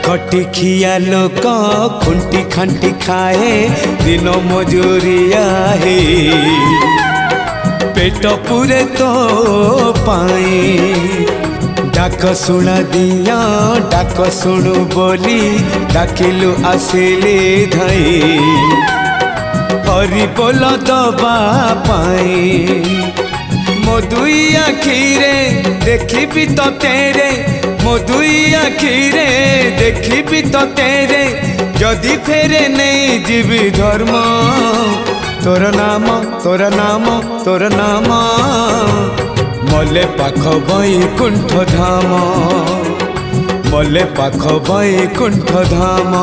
खटिखिया लोक खुंटी खांटी खाए दिन मजूरिया है पेट पूरे तो पाए डाक शुणा दिया डाक शुणु बोली डाकिलु आसिले धई हरि बोल दबा पाए मो दुई आखिरे देखी तो तेरे मो दुई आखिरे देखी तो तेरे जदि फेरे नहीं जीवी धर्म तोर नाम तोर नाम तोर नाम मले पाख बैकुंठ धाम मले पाख बैकुंठ धाम।